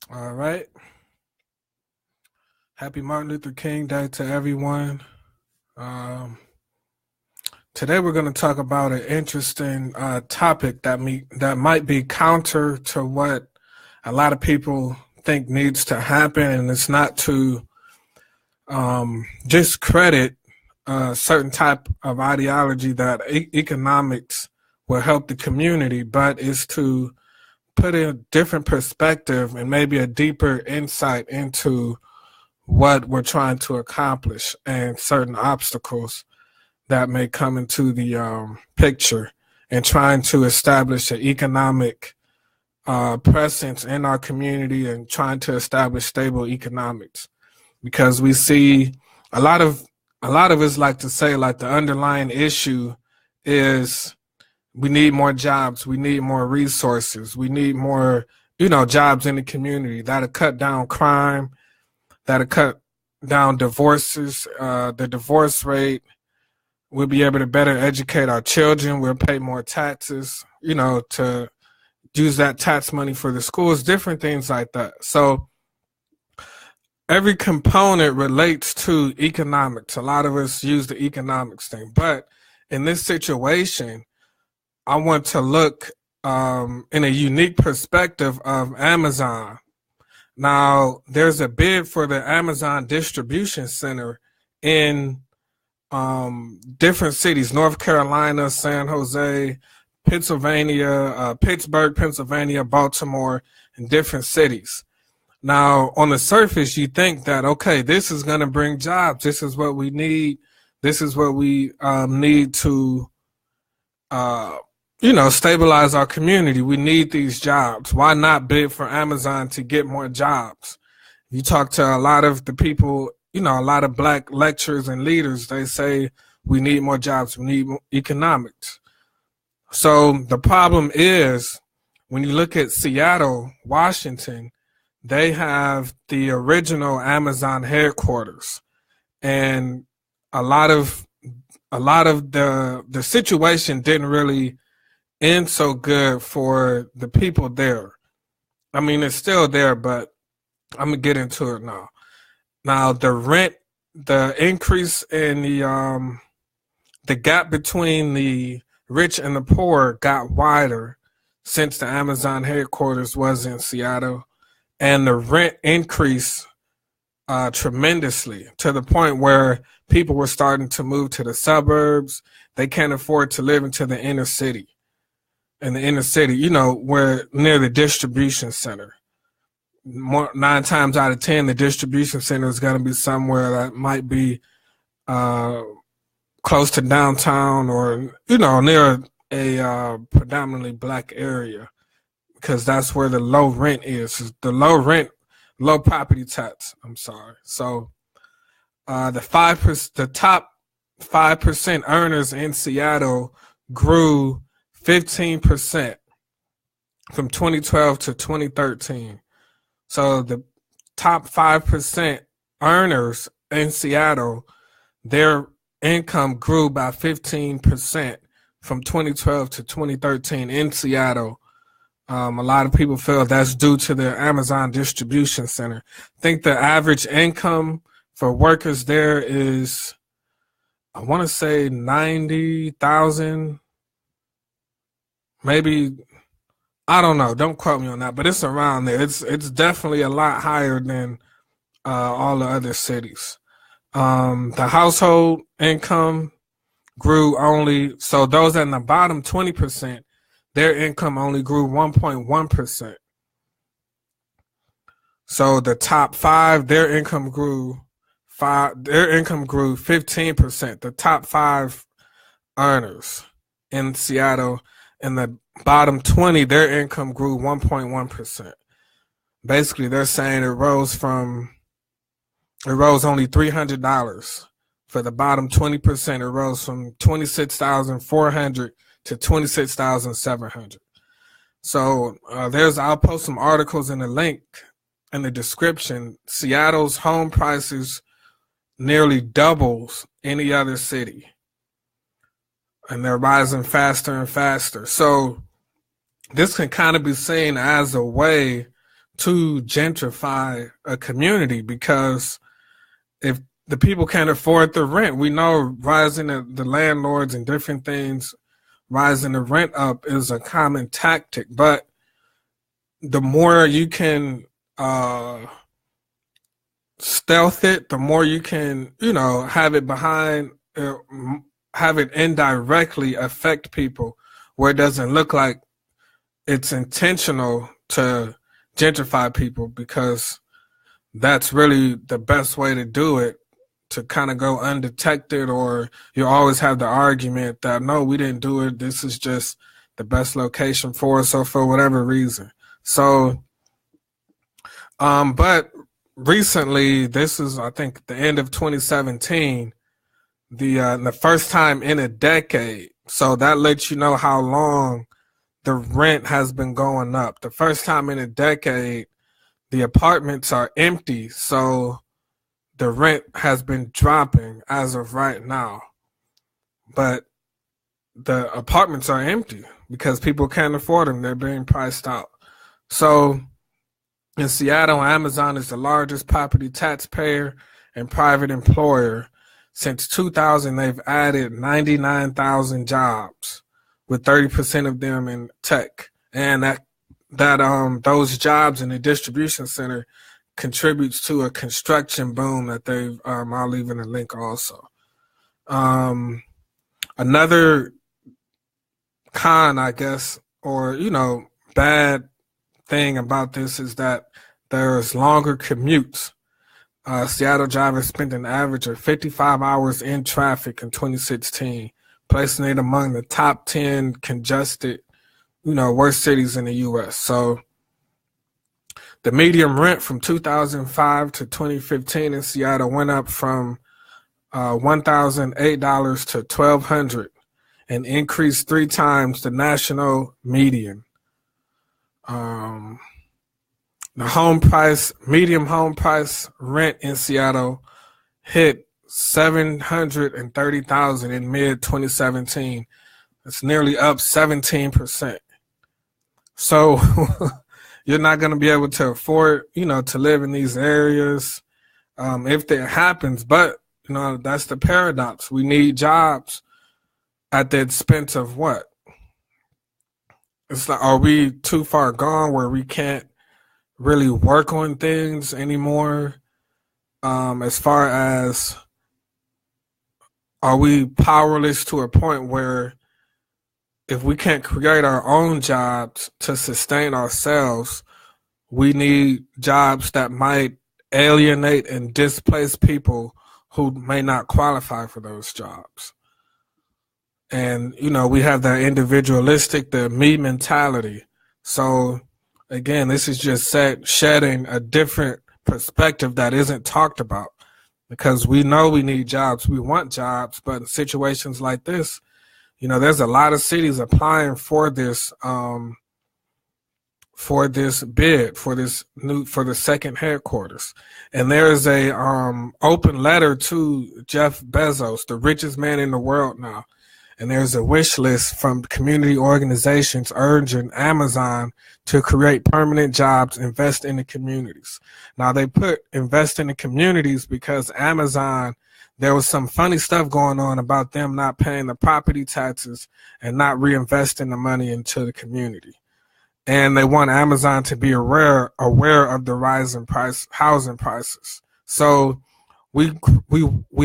All right. Happy Martin Luther King Day to everyone. Um, Today we're going to talk about an interesting topic that might be counter to what a lot of people think needs to happen, and it's not to discredit a certain type of ideology that economics will help the community, but is to put a different perspective and maybe a deeper insight into what we're trying to accomplish and certain obstacles that may come into the picture and trying to establish an economic presence in our community and trying to establish stable economics, because we see a lot of us like to say, like, the underlying issue is we need more jobs, we need more resources, we need more jobs in the community that'll cut down crime, that'll cut down divorces, the divorce rate. We'll be able to better educate our children. We'll pay more taxes, to use that tax money for the schools, different things like that. So every component relates to economics. A lot of us use the economics thing. But in this situation, I want to look in a unique perspective of Amazon. Now, there's a bid for the Amazon distribution center in different cities: North Carolina, San Jose, Pennsylvania, Pittsburgh, Pennsylvania, Baltimore, and different cities. Now, on the surface, you think that, okay, this is going to bring jobs. This is what we need. This is what we need to, stabilize our community. We need these jobs. Why not bid for Amazon to get more jobs? You talk to a lot of the people, a lot of black lecturers and leaders, they say we need more jobs, we need more economics. So the problem is, when you look at Seattle, Washington, they have the original Amazon headquarters, and a lot of the situation didn't really end so good for the people there. I mean, it's still there, but I'm gonna get into it now. Now, the rent, the increase in the gap between the rich and the poor got wider since the Amazon headquarters was in Seattle, and the rent increased tremendously, to the point where people were starting to move to the suburbs. They can't afford to live into the inner city. In the inner city, where near the distribution center. 9 times out of 10, the distribution center is going to be somewhere that might be close to downtown, or near a predominantly black area, because that's where the low rent is. The low property tax. I'm sorry. So the top 5% earners in Seattle grew 15% from 2012 to 2013. So the top 5% earners in Seattle, their income grew by 15% from 2012 to 2013 in Seattle. A lot of people feel that's due to the Amazon distribution center. I think the average income for workers there is, I want to say, 90,000, maybe. I don't know. Don't quote me on that, but it's around there. It's definitely a lot higher than all the other cities. The household income grew only, so those in the bottom 20%, their income only grew 1.1%. So the top 5, their income grew 15%. The top 5 earners in Seattle, and the bottom 20, their income grew 1.1%. Basically, they're saying it rose only $300. For the bottom 20%, it rose from $26,400 to $26,700. So I'll post some articles in the link in the description. Seattle's home prices nearly doubles any other city, and they're rising faster and faster. So this can kind of be seen as a way to gentrify a community, because if the people can't afford the rent, we know rising the landlords and different things, rising the rent up is a common tactic. But the more you can stealth it, the more you can, have it behind, have it indirectly affect people where it doesn't look like it's intentional to gentrify people, because that's really the best way to do it, to kind of go undetected. Or you always have the argument that, no, we didn't do it, this is just the best location for us, or for whatever reason. So but recently, this is, I think, the end of 2017, the first time in a decade. So that lets you know how long the rent has been going up. The first time in a decade, the apartments are empty, so the rent has been dropping as of right now. But the apartments are empty because people can't afford them. They're being priced out. So in Seattle, Amazon is the largest property taxpayer and private employer. Since 2000, they've added 99,000 jobs, with 30% of them in tech. And those jobs in the distribution center contributes to a construction boom that they've, I'll leave in a link also. Another con, I guess, or, bad thing about this is that there's longer commutes. Seattle drivers spent an average of 55 hours in traffic in 2016, placing it among the top 10 congested, worst cities in the U.S. So the median rent from 2005 to 2015 in Seattle went up from $1,008 to $1,200, and increased 3 times the national median. The medium home price rent in Seattle hit $730,000 in mid 2017. It's nearly up 17%. So you're not going to be able to afford, to live in these areas if that happens. But, that's the paradox. We need jobs at the expense of what? It's like, are we too far gone where we can't really work on things anymore? As far as, are we powerless to a point where if we can't create our own jobs to sustain ourselves, we need jobs that might alienate and displace people who may not qualify for those jobs? And, we have that individualistic, the me mentality. So, again, this is just shedding a different perspective that isn't talked about, because we know we need jobs. We want jobs, but in situations like this, there's a lot of cities applying for this bid for the second headquarters. And there is a open letter to Jeff Bezos, the richest man in the world now. And there's a wish list from community organizations urging Amazon to create permanent jobs, invest in the communities. Now, they put invest in the communities because Amazon, there was some funny stuff going on about them not paying the property taxes and not reinvesting the money into the community. And they want Amazon to be aware of the rising housing prices. So we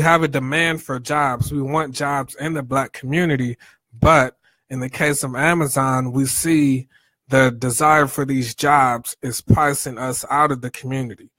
have a demand for jobs. We want jobs in the Black community, but in the case of Amazon, we see the desire for these jobs is pricing us out of the community.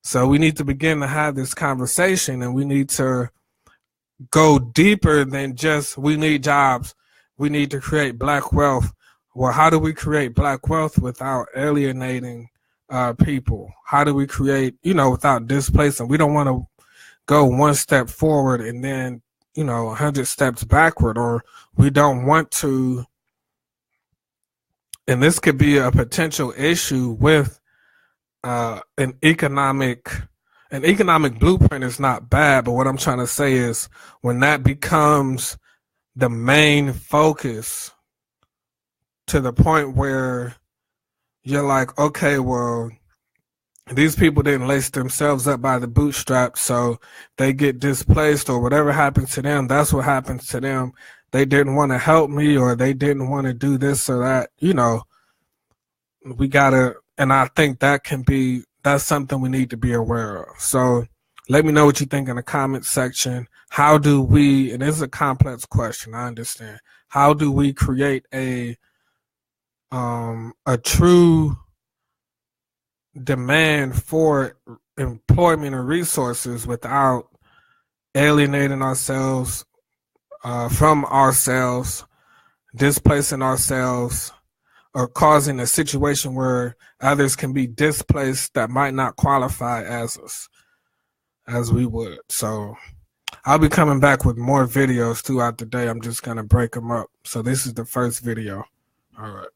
So we need to begin to have this conversation, and we need to go deeper than just we need jobs. We need to create Black wealth. Well, how do we create Black wealth without alienating people? How do we create, without displacing? We don't want to go one step forward and then, 100 steps backward, or we don't want to. And this could be a potential issue with an economic blueprint is not bad, but what I'm trying to say is when that becomes the main focus to the point where you're like, okay, well, these people didn't lace themselves up by the bootstraps, so they get displaced or whatever happens to them, that's what happens to them. They didn't want to help me, or they didn't want to do this or that. We gotta, and I think that's something we need to be aware of. So let me know what you think in the comment section. How do we, and this is a complex question, I understand, how do we create a true demand for employment and resources without alienating ourselves from ourselves, displacing ourselves, or causing a situation where others can be displaced that might not qualify as us, as we would. So I'll be coming back with more videos throughout the day. I'm just going to break them up. So this is the first video. All right.